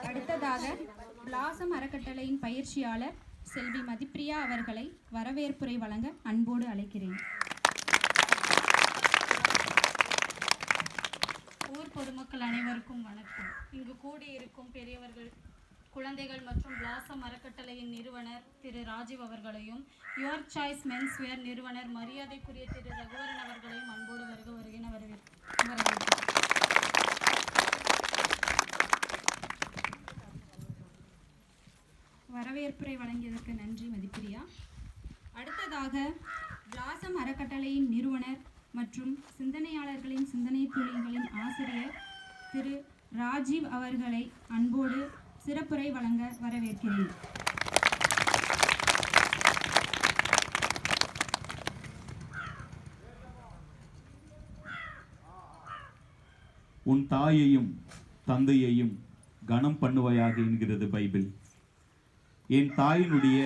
அடுத்ததாக பிளாசம் அறக்கட்டளையின் பயிற்சியாளர் செல்வி மதிப்பிரியா அவர்களை வரவேற்புரை வழங்க அன்போடு அழைக்கிறேன். ஊர் பொதுமக்கள் அனைவருக்கும் வணக்கம். இங்கு கூடியிருக்கும் பெரியவர்கள், குழந்தைகள் மற்றும் பிளாசம் அறக்கட்டளையின் நிறுவனர் திரு ராஜீவ் அவர்களையும், யுவர் சாய்ஸ் மென்ஸ்வேர் நிறுவனர் மரியாதைக்குரிய திரு ரகுவரன் அவர்களையும் அன்போடு வருகின வரவேற்கிறேன். வரவேற்புரை வழங்கியதற்கு நன்றி மதிப்பிரியா. அடுத்ததாக பிளாசம் அறக்கட்டளையின் நிறுவனர் மற்றும் சிந்தனையாளர்களின் சிந்தனை துளிகளின் ஆசிரியர் திரு ராஜீவ் அவர்களை அன்போடு சிறப்புரை வழங்க வரவேற்கிறேன். உன் தாயையும் தந்தையையும் கனம் பண்ணுவாயாக என்கிறது பைபிள். என் தாயினுடைய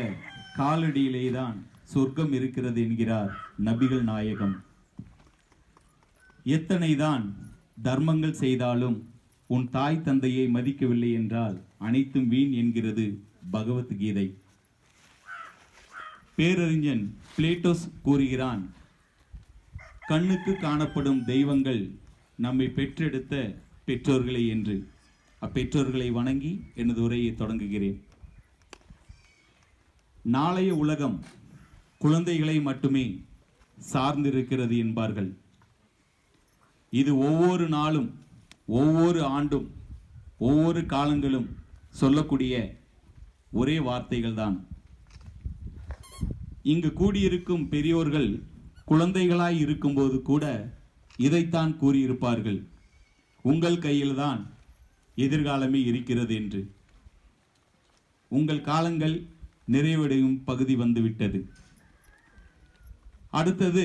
காலடியிலேதான் சொர்க்கம் இருக்கிறது என்கிறார் நபிகள் நாயகம். எத்தனைதான் தர்மங்கள் செய்தாலும் உன் தாய் தந்தையை மதிக்கவில்லை என்றால் அனைத்தும் வீண் என்கிறது பகவத்கீதை. பேரறிஞன் பிளேட்டோஸ் கூறுகிறான், கண்ணுக்கு காணப்படும் தெய்வங்கள் நம்மை பெற்றெடுத்த பெற்றோர்களை என்று. அப்பெற்றோர்களை வணங்கி எனது உரையை தொடங்குகிறேன். நாளைய உலகம் குழந்தைகளை மட்டுமே சார்ந்திருக்கிறது என்பார்கள். இது ஒவ்வொரு நாளும், ஒவ்வொரு ஆண்டும், ஒவ்வொரு காலங்களும் சொல்லக்கூடிய ஒரே வார்த்தைகள் தான். இங்கு கூடியிருக்கும் பெரியோர்கள் குழந்தைகளாய் இருக்கும்போது கூட இதைத்தான் கூறியிருப்பார்கள், உங்கள் கையில்தான் எதிர்காலமே இருக்கிறது என்று. உங்கள் காலங்கள் நிறைவடையும் பகுதி வந்துவிட்டது. அடுத்தது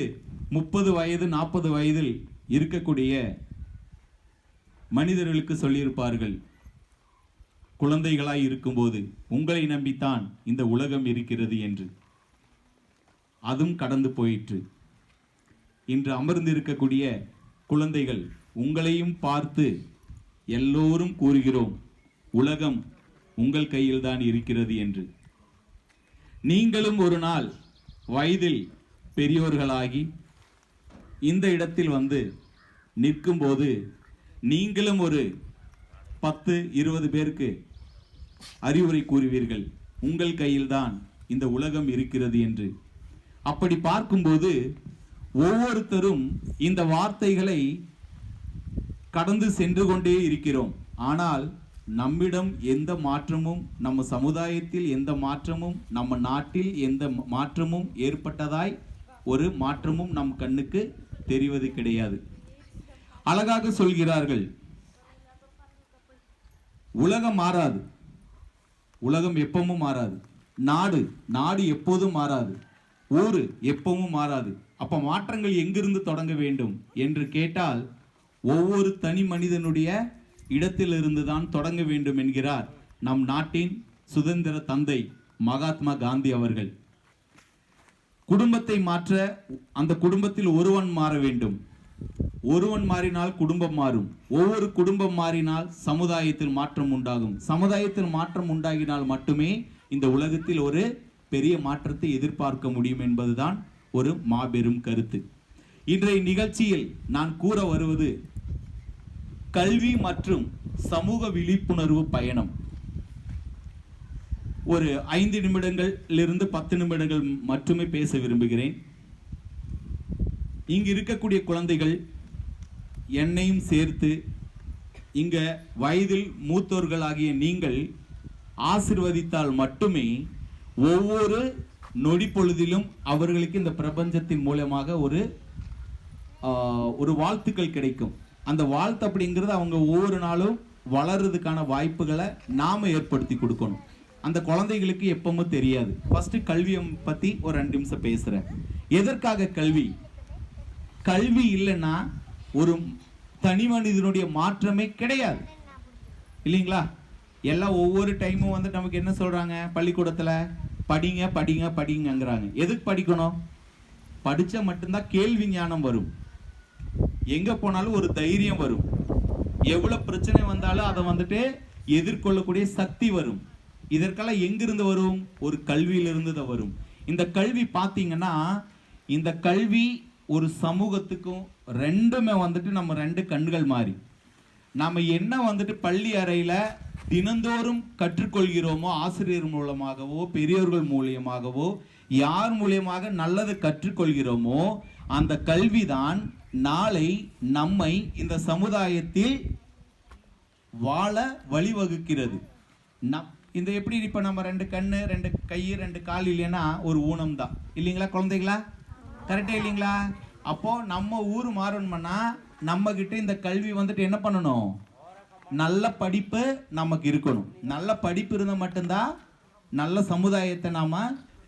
30 வயது 40 வயதில் இருக்கக்கூடிய மனிதர்களுக்கு சொல்லியிருப்பார்கள், குழந்தைகளாய் இருக்கும்போது உங்களை நம்பித்தான் இந்த உலகம் இருக்கிறது என்று. அதுவும் கடந்து போயிற்று. இன்று அமர்ந்திருக்கக்கூடிய குழந்தைகள் உங்களையும் பார்த்து எல்லோரும் கூறுகிறோம், உலகம் உங்கள் கையில்தான் இருக்கிறது என்று. நீங்களும் ஒரு நாள் வயதில் பெரியோர்களாகி இந்த இடத்தில் வந்து நிற்கும்போது நீங்களும் ஒரு 10-20 பேருக்கு அறிவுரை கூறுவீர்கள், உங்கள் கையில்தான் இந்த உலகம் இருக்கிறது என்று. அப்படி பார்க்கும்போது ஒவ்வொருத்தரும் இந்த வார்த்தைகளை கடந்து சென்று கொண்டே இருக்கிறோம். ஆனால் நம்மிடம் எந்த மாற்றமும், நம்ம சமுதாயத்தில் எந்த மாற்றமும், நம்ம நாட்டில் எந்த மாற்றமும் ஏற்பட்டதாய் ஒரு மாற்றமும் நம் கண்ணுக்கு தெரிவது கிடையாது. அழகாக சொல்கிறார்கள், உலகம் மாறாது, உலகம் எப்பவும் மாறாது, நாடு எப்போதும் மாறாது, ஊரு எப்பவும் மாறாது. அப்ப மாற்றங்கள் எங்கிருந்து தொடங்க வேண்டும் என்று கேட்டால் ஒவ்வொரு தனி மனிதனுடைய இடத்திலிருந்து தான் தொடங்க வேண்டும் என்கிறார் நம் நாட்டின் சுதந்திர தந்தை மகாத்மா காந்தி அவர்கள். குடும்பத்தை மாற்ற அந்த குடும்பத்தில் ஒருவன் மாற வேண்டும். ஒருவன் மாறினால் குடும்பம் மாறும். ஒவ்வொரு குடும்பம் மாறினால் சமுதாயத்தில் மாற்றம் உண்டாகும். சமுதாயத்தில் மாற்றம் உண்டாகினால் மட்டுமே இந்த உலகத்தில் ஒரு பெரிய மாற்றத்தை எதிர்பார்க்க முடியும் என்பதுதான் ஒரு மாபெரும் கருத்து. இன்றைய நிகழ்ச்சியில் நான் கூற வருவது கல்வி மற்றும் சமூக விழிப்புணர்வு பயணம். ஒரு 5 நிமிடங்களிலிருந்து 10 நிமிடங்கள் மட்டுமே பேச விரும்புகிறேன். இங்கு இருக்கக்கூடிய குழந்தைகள் என்னையும் சேர்த்து இங்க வயதில் மூத்தோர்களாகிய நீங்கள் ஆசிர்வதித்தால் மட்டுமே ஒவ்வொரு நொடி பொழுதிலும் அவர்களுக்கு இந்த பிரபஞ்சத்தின் மூலமாக ஒரு வாழ்த்துக்கள் கிடைக்கும். அந்த வாழ்த்து அப்படிங்கிறது அவங்க ஒவ்வொரு நாளும் வளர்றதுக்கான வாய்ப்புகளை நாம ஏற்படுத்தி கொடுக்கணும். அந்த குழந்தைகளுக்கு எப்பவும் தெரியாது. ஃபர்ஸ்ட் கல்வியை பத்தி ஒரு 2 நிமிஷம் பேசுறேன். எதற்காக கல்வி? கல்வி இல்லைன்னா ஒரு தனி மனிதனுடைய மாற்றமே கிடையாது, இல்லைங்களா? எல்லாம் ஒவ்வொரு டைமும் வந்து நமக்கு என்ன சொல்றாங்க, பள்ளிக்கூடத்துல படிங்க படிங்க படிங்கங்கிறாங்க. எதுக்கு படிக்கணும்? படிச்சா மட்டும்தான் கேள்வி ஞானம் வரும், எங்க போனாலும் ஒரு தைரியம் வரும், எவ்வளவு பிரச்சனை வந்தாலும் அதை வந்துட்டு எதிர்கொள்ளக்கூடிய சக்தி வரும். இதற்கெல்லாம் எங்கிருந்து வரும்? ஒரு கல்வியிலிருந்து தான் வரும். இந்த கல்வி பார்த்தீங்கன்னா, இந்த கல்வி ஒரு சமூகத்துக்கும் ரெண்டுமே வந்துட்டு நம்ம ரெண்டு கண்கள் மாறி. நாம என்ன வந்துட்டு பள்ளி அறையில தினந்தோறும் கற்றுக்கொள்கிறோமோ, ஆசிரியர் மூலமாகவோ பெரியோர்கள் மூலியமாகவோ யார் மூலியமாக நல்லது கற்றுக்கொள்கிறோமோ, அந்த கல்விதான் நாளை நம்மை இந்த சமுதாயத்தில் வாழ வழிவகுக்கிறது. இந்த எப்படி இப்ப நம்ம ரெண்டு கண்ணு, ரெண்டு கை, ரெண்டு கால் இல்லைன்னா ஒரு ஊனம் தான் இல்லைங்களா குழந்தைகளா? கரெக்டா இல்லைங்களா? அப்போ நம்ம ஊர் மாறணும்னா நம்ம கிட்ட இந்த கல்வி வந்துட்டு என்ன பண்ணணும்? நல்ல படிப்பு நமக்கு இருக்கணும். நல்ல படிப்பு இருந்தால் மட்டும்தான் நல்ல சமுதாயத்தை நாம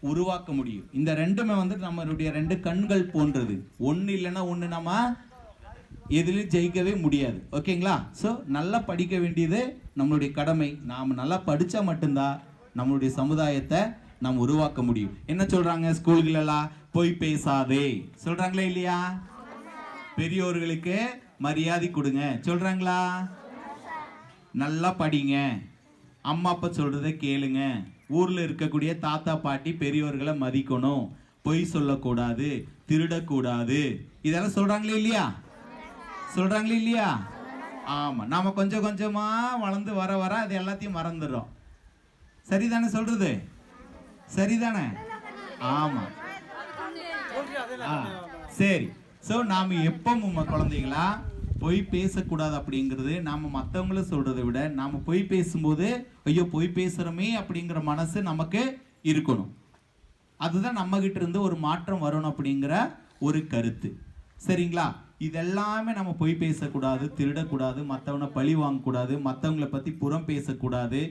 உருவாக்க முடியும். இந்த ரெண்டுமே வந்துட்டு நம்மளுடைய ரெண்டு கண்கள் போன்றது. ஒன்று இல்லைன்னா ஒன்று நம்ம எதிலும் ஜெயிக்கவே முடியாது. ஓகேங்களா? ஸோ நல்லா படிக்க வேண்டியது நம்மளுடைய கடமை. நாம் நல்லா படித்தா மட்டும்தான் நம்மளுடைய சமுதாயத்தை நாம் உருவாக்க முடியும். என்ன சொல்றாங்க ஸ்கூல்களெல்லாம்? போய் பேசாதே சொல்றாங்களே இல்லையா? பெரியோர்களுக்கு மரியாதை கொடுங்க சொல்றாங்களா? நல்லா படிங்க, அம்மா அப்பா சொல்றதை கேளுங்க, ஊர்ல இருக்கக்கூடிய தாத்தா பாட்டி பெரியோர்களை மதிக்கணும், பொய் சொல்லக்கூடாது, திருடக்கூடாது, இதெல்லாம் சொல்றாங்களே இல்லையா? சொல்றாங்களே இல்லையா? ஆமா. நாம கொஞ்சம் கொஞ்சமா வளர்ந்து வர வர அது எல்லாத்தையும் மறந்துடுறோம். சரிதானே சொல்றது? சரிதானே? ஆமா. சரி. சோ நாம எப்பவும் குழந்தைகளா பொய் பேசக்கூடாது அப்படிங்கிறது, நாம மற்றவங்கள சொல்றதை விட நாம பொய் பேசும்போது ஐயோ பொய் பேசுறோமே அப்படிங்கிற மனசு நமக்கு இருக்கணும். அதுதான் நம்ம கிட்ட இருந்து ஒரு மாற்றம் வரணும் அப்படிங்கிற ஒரு கருத்து. சரிங்களா? இதெல்லாமே நம்ம பொய் பேசக்கூடாது, திருடக்கூடாது, மற்றவனை பழி வாங்கக்கூடாது, மற்றவங்களை பற்றி புறம் பேசக்கூடாது,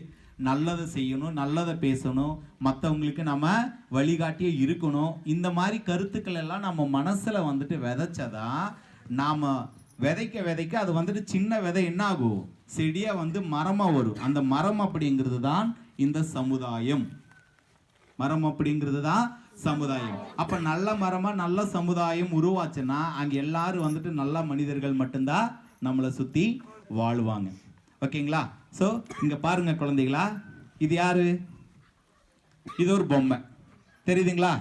நல்லதை செய்யணும், நல்லதை பேசணும், மற்றவங்களுக்கு நம்ம வழிகாட்டியே இருக்கணும். இந்த மாதிரி கருத்துக்கள் எல்லாம் நம்ம மனசில் வந்துட்டு விதைச்சதான் நாம் விதைக்க விதைக்க அது வந்துட்டு சின்ன விதை என்ன ஆகும்? செடியாக வந்து மரமாக வரும். அந்த மரம் அப்படிங்கிறது தான் இந்த சமுதாயம். மரம் அப்படிங்கிறது தான் சமுதாயம். அப்ப நல்ல மரமா நல்ல சமுதாயம் உருவாச்சுன்னா அங்க எல்லாரும் வந்துட்டு நல்ல மனிதர்கள் மட்டும்தான் நம்மளை சுத்தி வாழ்வாங்க. ஓகேங்களா? சோ இங்க பாருங்க குழந்தைகளா, இது யாரு? இது ஒரு பொம்மை, தெரியுதுங்களா?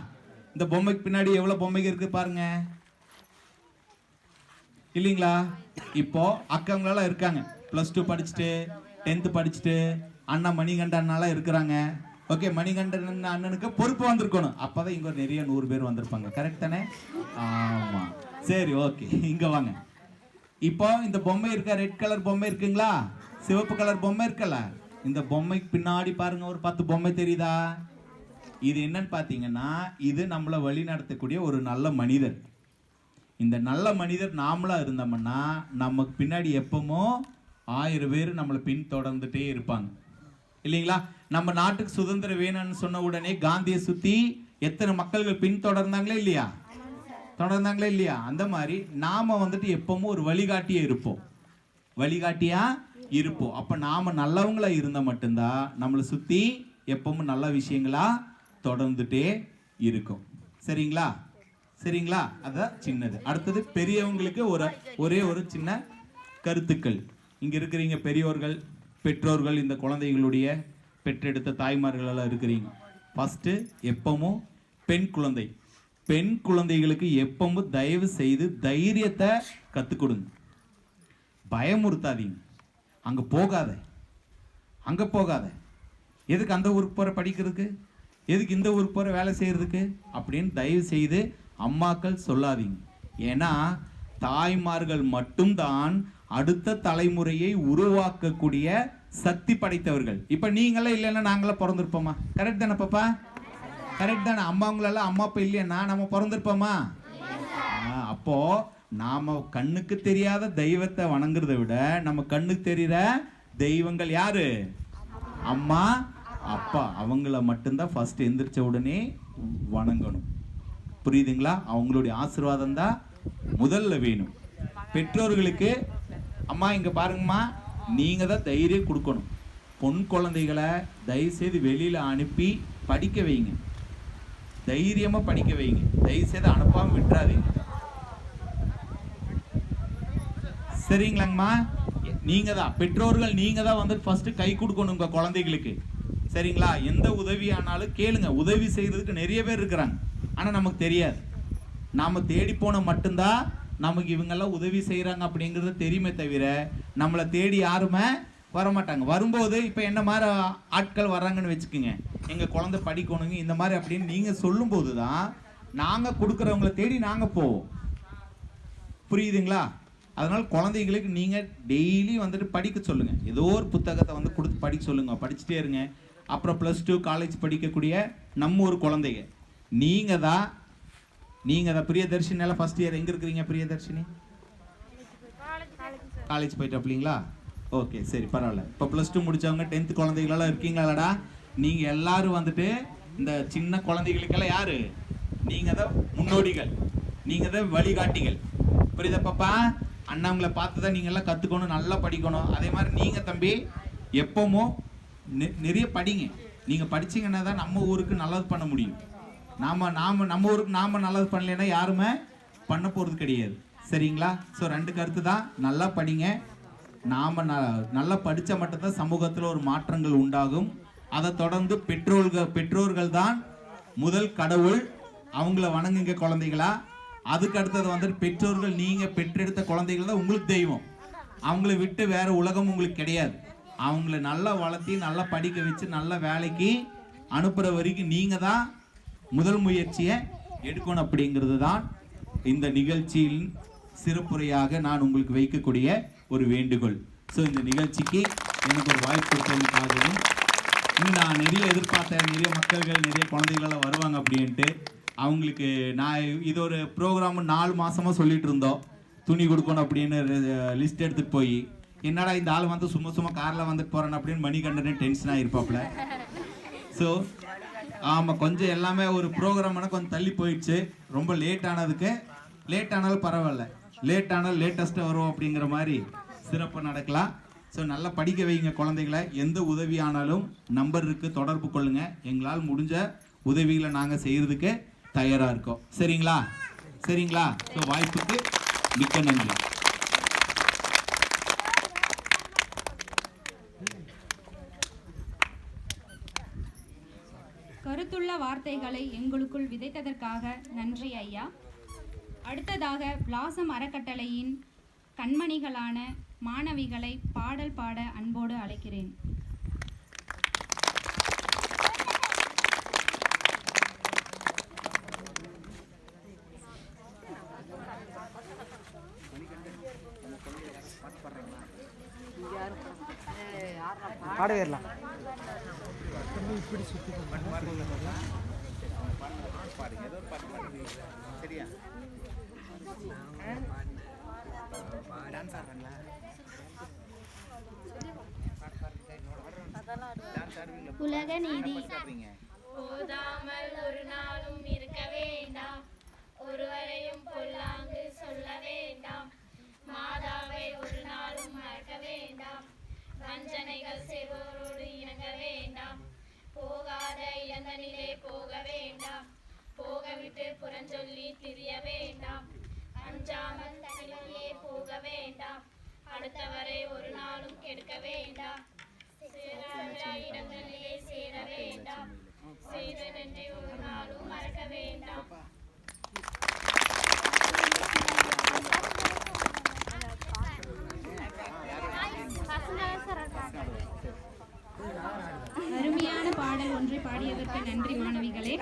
இந்த பொம்மைக்கு பின்னாடி எவ்வளவு பொம்மைங்க இருக்கு பாருங்க, இல்லைங்களா? இப்போ அக்கவங்களெல்லாம் இருக்காங்க, +2 படிச்சுட்டு 10th படிச்சுட்டு அண்ணா மணிகண்ட அண்ணாலாம் இருக்கிறாங்க. ஓகே, மணிகண்டன் அண்ணனுக்கு பொறுப்பு வந்திருக்கணும், அப்பதான் இங்க நிறைய 100 பேர் வந்திருப்பாங்க. கரெக்ட் தானே? ஆமா. சரி, ஓகே, இங்க வாங்க. இப்போ இந்த பொம்மை இருக்க, ரெட் கலர் பொம்மை இருக்குங்களா, சிவப்பு கலர் பொம்மை இருக்கல, இந்த பொம்மைக்கு பின்னாடி பாருங்க ஒரு 10 பொம்மை தெரியுதா? இது என்னன்னு பாத்தீங்கன்னா, இது நம்மளை வழி நடத்தக்கூடிய ஒரு நல்ல மனிதர். இந்த நல்ல மனிதர் நாமளா இருந்தோம்னா நமக்கு பின்னாடி எப்பமோ 1000 பேர் நம்மளை பின் தொடர்ந்துட்டே இருப்பாங்க, இல்லைங்களா? நம்ம நாட்டுக்கு சுதந்திரம் வேணும்னு சொன்ன உடனே காந்தியை சுத்தி எத்தனை மக்கள்கள் பின் தொடர்ந்தாங்களே இல்லையா? தொடர்ந்தாங்களே இல்லையா? அந்த மாதிரி நாம வந்துட்டு எப்பவும் ஒரு வழிகாட்டியா இருப்போம், வழிகாட்டியா இருப்போம். அப்ப நாம நல்லவங்களா இருந்தா மட்டும்தான் நம்மளை சுத்தி எப்பவும் நல்ல விஷயங்களா தொடர்ந்துட்டே இருக்கும். சரிங்களா? சரிங்களா? அதான் சின்னது. அடுத்தது பெரியவங்களுக்கு ஒரே ஒரு சின்ன கருத்துக்கள். இங்க இருக்கிறீங்க பெரியோர்கள், பெற்றோர்கள், இந்த குழந்தைகளுடைய பெற்றெடுத்த தாய்மார்கள் எல்லாம் இருக்கிறீங்க. ஃபர்ஸ்ட் எப்பவும் பெண் குழந்தைகளுக்கு எப்பவும் தயவு செய்து தைரியத்தை கற்றுக் கொடுங்க. பயமுறுத்தாதீங்க. அங்க போகாத, எதுக்கு அந்த ஊருக்கு போற படிக்கிறதுக்கு, எதுக்கு இந்த ஊருக்கு போற வேலை செய்யறதுக்கு அப்படின்னு தயவு செய்து அம்மாக்கள் சொல்லாதீங்க. ஏன்னா தாய்மார்கள் மட்டும்தான் அடுத்த தலைமுறையை உருவாக்கக்கூடிய சக்தி படைத்தவர்கள். இப்ப நீங்களே இல்லைன்னா நாங்களாம் பிறந்திருப்போமா? கரெக்ட் தானே பாப்பா? கரெக்ட் தானே? அம்மாவங்களெல்லாம் அம்மா அப்பா இல்லைன்னா நம்ம பிறந்திருப்போமா? அப்போ நாம கண்ணுக்கு தெரியாத தெய்வத்தை வணங்குறத விட நம்ம கண்ணுக்கு தெரிகிற தெய்வங்கள் யாரு? அம்மா அப்பா. அவங்கள மட்டும்தான் ஃபர்ஸ்ட் எந்திரிச்ச உடனே வணங்கணும். புரியுதுங்களா? அவங்களுடைய ஆசீர்வாதம் தான் முதல்ல வேணும். பெற்றோர்களுக்கு அம்மா இங்க பாருங்கம்மா, நீங்க தான் தைரியம் கொடுக்கணும். பொன் குழந்தைகளை தயவு செய்து வெளியில அனுப்பி படிக்க வைங்க, தைரியமா படிக்க வைங்க. தயவு செய்து அனுப்பாம விட்டுறாதீங்க. சரிங்களாங்கம்மா? நீங்க தான் பெற்றோர்கள், நீங்க தான் வந்து ஃபர்ஸ்ட் கை கொடுக்கணும் உங்க குழந்தைகளுக்கு. சரிங்களா? எந்த உதவி ஆனாலும் கேளுங்க. உதவி செய்யறதுக்கு நிறைய பேர் இருக்கிறாங்க, ஆனா நமக்கு தெரியாது. நாம தேடி போன மட்டும்தான் நமக்கு இவங்கெல்லாம் உதவி செய்யறாங்க அப்படிங்கிறது தெரியுமே தவிர நம்மளை தேடி யாருமே வரமாட்டாங்க. வரும்போது இப்போ என்ன மாதிரி ஆட்கள் வர்றாங்கன்னு வச்சுக்கோங்க, எங்கள் குழந்தை படிக்கணுங்க இந்த மாதிரி அப்படின்னு நீங்கள் சொல்லும்போது தான் நாங்கள் கொடுக்குறவங்கள தேடி நாங்கள் போவோம். புரியுதுங்களா? அதனால் குழந்தைங்களுக்கு நீங்கள் டெய்லி வந்துட்டு படிக்க சொல்லுங்கள். ஏதோ ஒரு புத்தகத்தை வந்து கொடுத்து படிக்க சொல்லுங்கள், படிச்சுட்டே இருங்க. அப்புறம் +2 காலேஜ் படிக்கக்கூடிய நம்ம ஒரு குழந்தைங்க நீங்கள் தான் பிரியதர்ஷினி எல்லாம் ஃபர்ஸ்ட் இயர் எங்கே இருக்கிறீங்க? பிரியதர்ஷினி காலேஜ் போயிட்டு அப்படிங்களா? ஓகே, சரி, பரவாயில்ல. இப்போ +2 முடிச்சவங்க 10th குழந்தைகளெல்லாம் இருக்கீங்களாடா? நீங்கள் எல்லாரும் வந்துட்டு இந்த சின்ன குழந்தைகளுக்கெல்லாம் யாரு? நீங்கள் தான் முன்னோடிகள், நீங்கள் தான் வழிகாட்டிகள். புரியுதா பாப்பா? அண்ணாங்களை பார்த்து தான் நீங்கள் எல்லாம் கற்றுக்கணும், நல்லா படிக்கணும். அதே மாதிரி நீங்கள் தம்பி எப்பவும் நிறைய படிங்க. நீங்கள் படிச்சீங்கன்னா தான் நம்ம ஊருக்கு நல்லது பண்ண முடியும். நம்ம ஊருக்கு நாம் நல்லது பண்ணலைன்னா யாருமே பண்ண போகிறது கிடையாது. சரிங்களா? ஸோ 2 கருத்து தான். நல்லா படிங்க. நாம் நல்லா படித்தா மட்டும்தான் சமூகத்தில் ஒரு மாற்றங்கள் உண்டாகும். அதை தொடர்ந்து பெற்றோர்கள் தான் முதல் கடவுள், அவங்கள வணங்குங்க குழந்தைகளா. அதுக்கு அடுத்தது வந்துட்டு பெற்றோர்கள், நீங்கள் பெற்றெடுத்த குழந்தைகள் தான் உங்களுக்கு தெய்வம். அவங்கள விட்டு வேற உலகம் உங்களுக்கு கிடையாது. அவங்கள நல்லா வளர்த்தி நல்லா படிக்க வச்சு நல்ல வேலைக்கு அனுப்புகிற வரைக்கும் நீங்கள் தான் முதல் முயற்சியை எடுக்கணும். அப்படிங்கிறது தான் இந்த நிகழ்ச்சியின் சிறப்புரையாக நான் உங்களுக்கு வைக்கக்கூடிய ஒரு வேண்டுகோள். ஸோ இந்த நிகழ்ச்சிக்கு எனக்கு ஒரு வாய்ப்பு கொடுத்ததுக்காகவும், இன்னும் நான் நிறைய எதிர்பார்த்தேன், நிறைய மக்கள்கள் நிறைய குழந்தைகளெல்லாம் வருவாங்க அப்படின்ட்டு. அவங்களுக்கு நான் இது ஒரு ப்ரோக்ராம் 4 மாதமாக சொல்லிட்டு இருந்தோம், துணி கொடுக்கணும் அப்படின்னு லிஸ்ட் எடுத்துகிட்டு போய், என்னடா இந்த ஆள் வந்து சும்மா காரில் வந்துட்டு போகிறேன் அப்படின்னு மணிகண்டனே டென்ஷனாக இருப்பாப்புல. ஸோ ஆமாம், கொஞ்சம் எல்லாமே ஒரு ப்ரோக்ராம்னா கொஞ்சம் தள்ளி போயிடுச்சு. ரொம்ப லேட் ஆனாலும் பரவாயில்ல, லேட் ஆனாலும் லேட்டஸ்ட்டாக வரும் அப்படிங்கிற மாதிரி சிறப்பாக நடக்கலாம். ஸோ நல்லா படிக்க வைங்க குழந்தைகளை. எந்த உதவி ஆனாலும் நம்பர் இருக்குது, தொடர்பு கொள்ளுங்கள். எங்களால் முடிஞ்ச உதவிகளை நாங்கள் செய்கிறதுக்கு தயாராக இருக்கோம். சரிங்களா? ஸோ வாய்ப்புக்கு மிக்க நன்றி. கருத்துள்ள வார்த்தைகளை எங்களுக்குள் விதைத்ததற்காக நன்றி ஐயா. அடுத்ததாக பிளாசம் அறக்கட்டளையின் கண்மணிகளான மாணவிகளை பாடல் பாட அன்போடு அழைக்கிறேன். பாடவேறலாம் சரியா? டான்ஸ் ஆடுறாங்களா? உலக நீதி. போதாமல் ஒரு நாளும் இருக்க வேண்டாம், ஒருவரையும் பொல்லாங்கு சொல்ல வேண்டாம், மாதாவை ஒரு நாளும் மறக்க வேண்டாம், வஞ்சனைகள் செய்வோரோடு இணங்க வேண்டாம், போகாத இளந்தனிலே போக வேண்டாம், போகவிட்டு புறஞ்சொல்லி திரிய வேண்டாம், அஞ்சாமல் தனியே போக வேண்டாம், அடுத்தவரை ஒரு நாளும் கெடுக்க வேண்டாம், இடங்களிலே சேர வேண்டாம், செய்த நன்றை ஒரு நாளும் மறக்க வேண்டாம். அருமையான பாடல் ஒன்றை பாடியதற்கு நன்றி மாணவிகளே.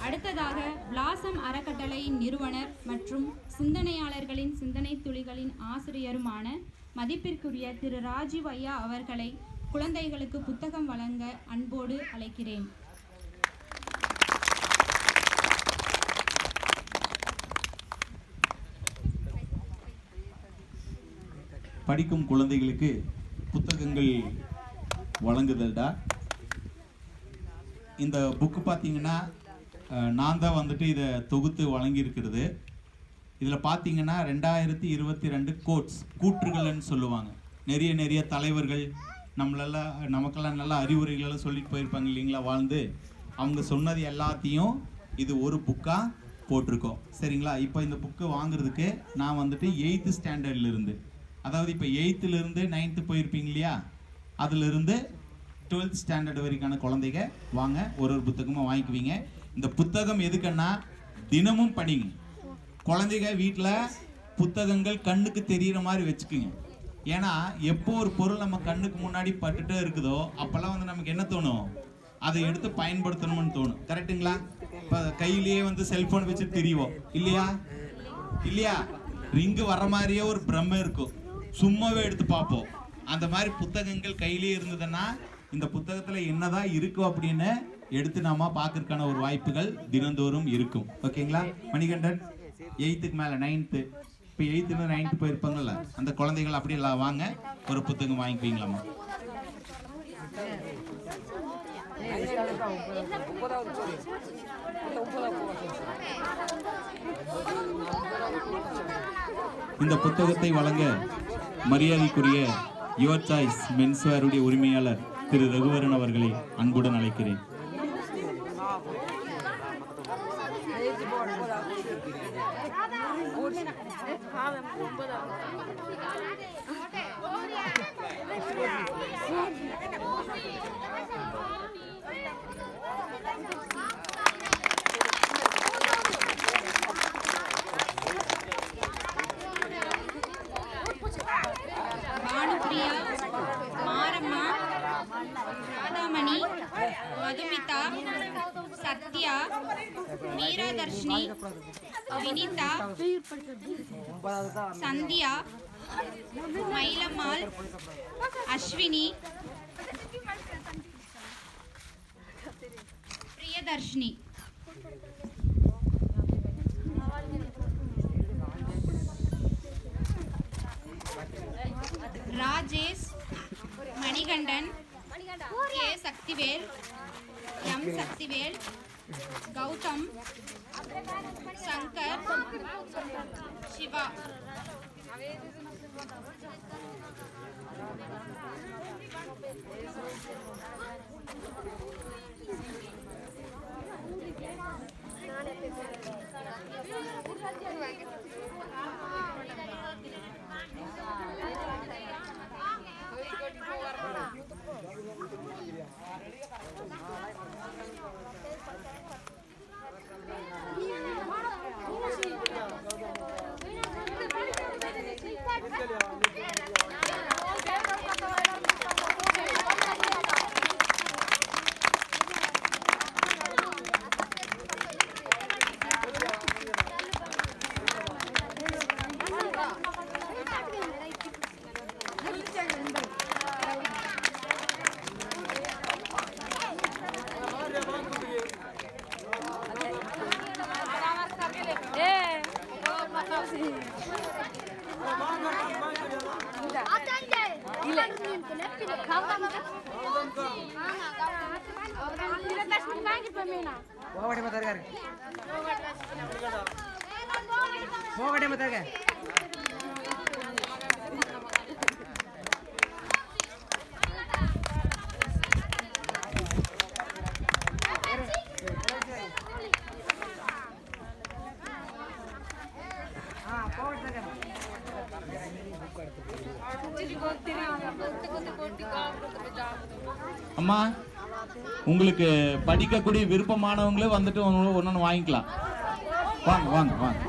அடுத்ததாக பிளாசம் அறக்கட்டளையின் நிறுவனர் மற்றும் சிந்தனையாளர்களின் சிந்தனை துளிகளின் ஆசிரியருமான மதிப்பிற்குரிய திரு ராஜீவ் ஐயா அவர்களை குழந்தைகளுக்கு புத்தகம் வழங்க அன்போடு அழைக்கிறேன். படிக்கும் குழந்தைகளுக்கு புத்தகங்கள் வழங்குதல்டா. இந்த புக்கு பார்த்தீங்கன்னா நான் தான் வந்துட்டு இதை தொகுத்து வழங்கியிருக்கிறது. இதில் பார்த்தீங்கன்னா 2022 கூற்றுகள்னு சொல்லுவாங்க. நிறைய தலைவர்கள் நமக்கெல்லாம் நல்ல அறிவுரைகளெல்லாம் சொல்லிட்டு போயிருப்பாங்க இல்லைங்களா, வாழ்ந்து. அவங்க சொன்னது எல்லாத்தையும் இது ஒரு புக்காக போட்டிருக்கோம். சரிங்களா? இப்போ இந்த புக்கு வாங்குறதுக்கு நான் வந்துட்டு 8th ஸ்டாண்டர்ட்ல இருந்து, அதாவது இப்போ 8th இருந்து 9th போயிருப்பீங்க இல்லையா, அதிலிருந்து 12th ஸ்டாண்டர்ட் வரைக்கான குழந்தைங்க வாங்க, ஒரு புத்தகமாக வாங்கிக்குவீங்க. இந்த புத்தகம் எதுக்குன்னா தினமும் படிங்க. குழந்தைங்க வீட்டில் புத்தகங்கள் கண்ணுக்கு தெரிகிற மாதிரி வச்சுக்குங்க. ஏன்னா எப்போ ஒரு பொருள் நம்ம கண்ணுக்கு முன்னாடி பட்டுட்டே இருக்குதோ அப்போல்லாம் வந்து நமக்கு என்ன தோணும், அதை எடுத்து பயன்படுத்தணும்னு தோணும். கரெக்டுங்களா? இப்போ கையிலேயே வந்து செல்ஃபோன் வச்சு திரிவோம் இல்லையா? இல்லையா? ரிங்கு வர மாதிரியே ஒரு பிரம்மை இருக்கும், சும்மாவே எடுத்து பார்ப்போம். அந்த மாதிரி புத்தகங்கள் கையிலேயே இருந்ததுன்னா இந்த புத்தகத்தில் என்னதான் இருக்கும் அப்படின்னு எடுத்து நாம பார்க்கறதுக்கான ஒரு வாய்ப்புகள் தினந்தோறும் இருக்கும். ஓகேங்களா? மணிகண்டன் 8th மேலே 9th, இப்போ 8th 9th போயிருப்பாங்கல்ல, அந்த குழந்தைகள் அப்படி எல்லாம் வாங்க, ஒரு புத்தகம் வாங்கிக்குவீங்களாமா? இந்த புத்தகத்தை வழங்க மரியாதைக்குரிய யுவர் சாய்ஸ் மென்ஸ்வேருடைய உரிமையாளர் திரு ரகுவரன் அவர்களை அன்புடன் அழைக்கிறேன். பானுப்பிரியா, மாரம்மா, ராதாமணி, மதுமிதா, சத்யா, மீராதர்ஷினி, வினிதா, சந்தியா, மயிலம்மாள், அஸ்வினி, பிரியதர்ஷினி. Rajesh, Manikandan, K Sakthivel, M Sakthivel, Gautham, Shankar, Siva. அம்மா, உங்களுக்கு படிக்கக்கூடிய விருப்பமானவங்களே வந்துட்டு ஒன்று வாங்கிக்கலாம். வாங்க வாங்க வாங்க.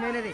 ಮೇಲೆದೆ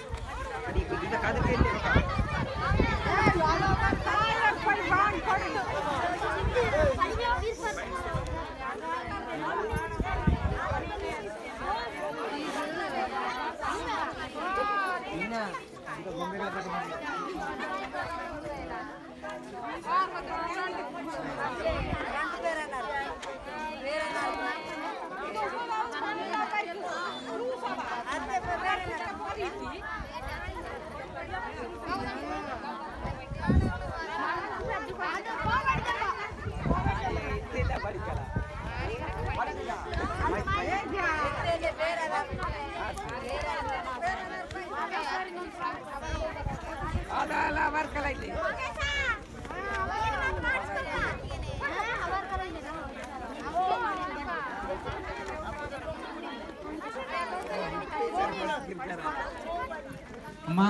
அம்மா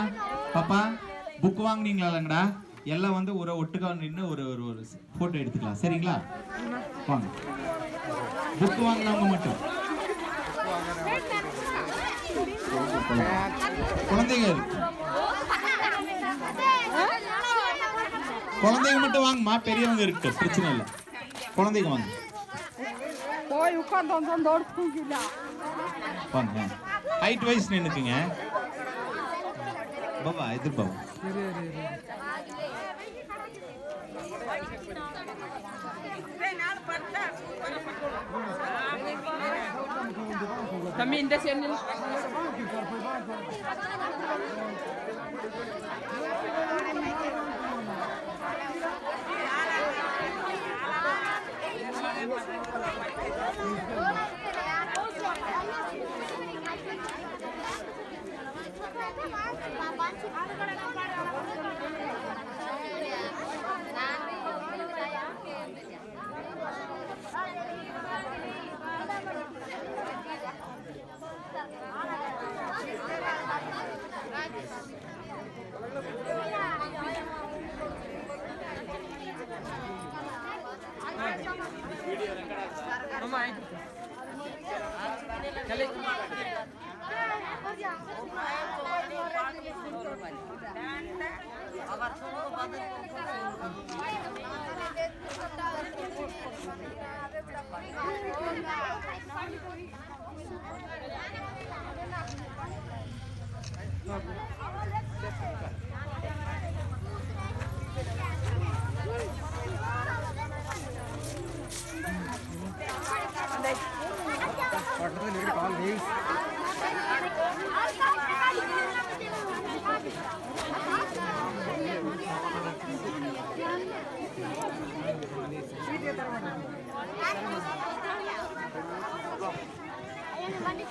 பாப்பா புக் வாங்குனீங்களாங்கடா? எல்லாம் வந்து ஒரு ஒட்டுக்கா நின்று ஒரு ஒரு போட்டோ எடுத்துக்கலாம், சரிங்களா? வாங்க, புக் வாங்கினவங்க மட்டும். குழந்தைங்க குழந்தைங்க மட்டும் வாங்கம்மா, பெரியவங்க இருக்கு, பிரச்சனை இல்லை. குழந்தைங்க வாங்க வாங்க. ஹைட் வைஸ் நின்னுக்குங்க பாபா, இது பாபா. தம்பி இந்த சென்னில்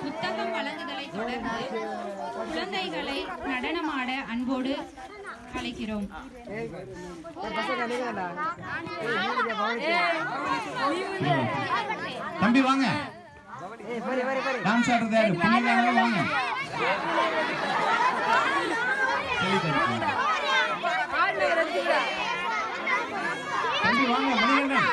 புத்தகம் வழங்குதலை தொடர்ந்து குழந்தைகளை நடனமாட அன்போடு அழைக்கிறோம். தம்பி வாங்க, டான்ஸ் ஆடுறது யாரு? பிள்ளைங்க வாங்க. தம்பி வாங்க, மணிகண்டன்.